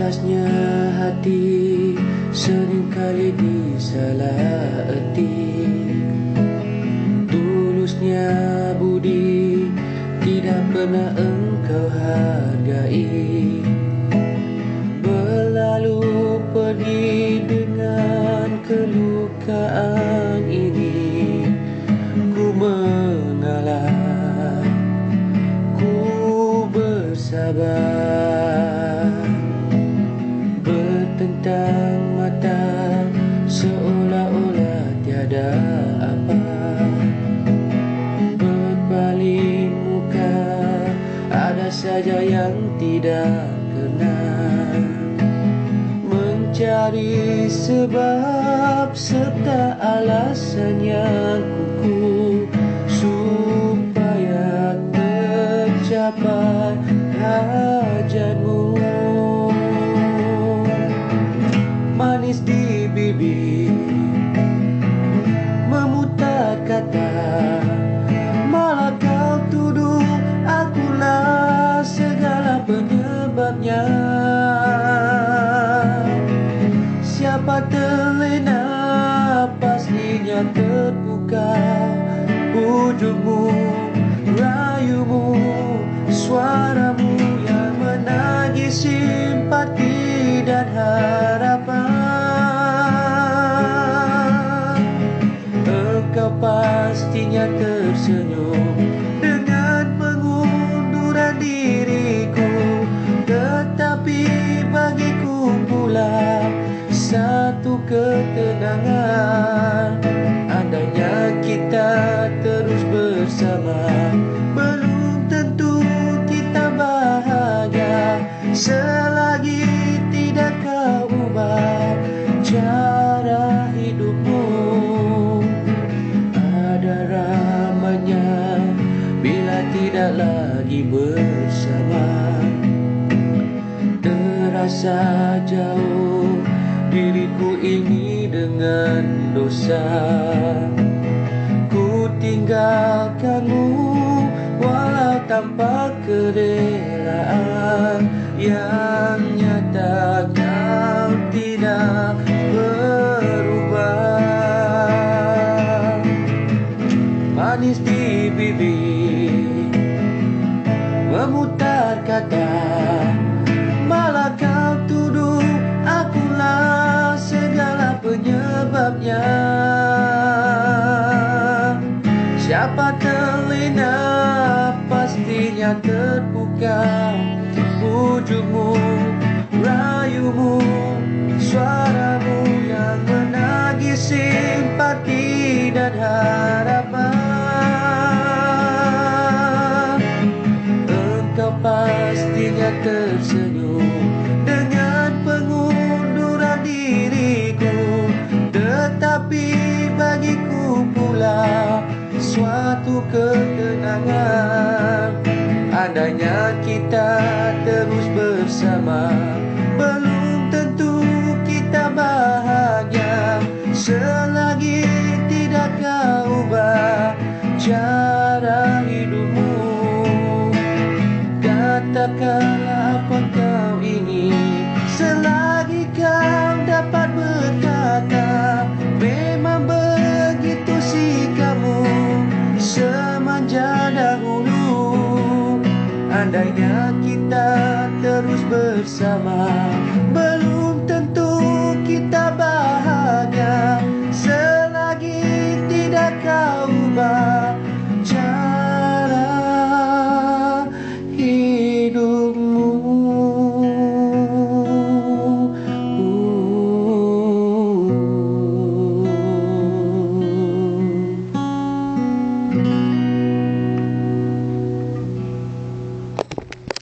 Ikhlasnya hati seringkali disalah erti. Tulusnya budi tidak pernah engkau hargai. Berlalu pergi dengan kelukaan ini. Ku mengalah, ku bersabar, bertentang mata seolah-olah tiada apa. Berpaling muka, ada saja yang tidak kenal. Mencari sebab serta alasan yang kukuh supaya tercapai hajatmu. Manis di bibir, memutar kata, malah kau tuduh akulah segala penyebabnya. Siapa terlena pastinya terbuka. Ujungmu, rayumu, suaramu yang menagih simpati dan harapan. Engkau pastinya tersenyum dengan pengunduran diriku, tetapi bagiku pula satu ketenangan. Andainya kita terus bersama, belum tentu kita bahagia. Selagi tidak kau ubah cara hidupmu, ada ramanya bila tidak lagi bersama. Terasa jauh diriku ini dengan dosa. Ku tinggalkanmu walau tanpa kerelaan. Yang nyata kau tidak berubah. Manis di bibir, memutar kata, malah kau tuduh akulah segala penyebabnya. Siapa terlena pastinya terpukau. Ujungmu, rayumu, suaramu yang menagih simpati dan harapan. Engkau pastinya tersenyum dengan pengunduran diriku, tetapi bagiku pula suatu ketenangan. Andainya kita terus bersama, belum tentu kita bahagia. Selagi tidak kau ubah cara hidupmu, katakanlah apa kau ingin. Selagi kau dapat berkata, memang begitu sikapmu semanja dahulu. Andainya kita terus bersama,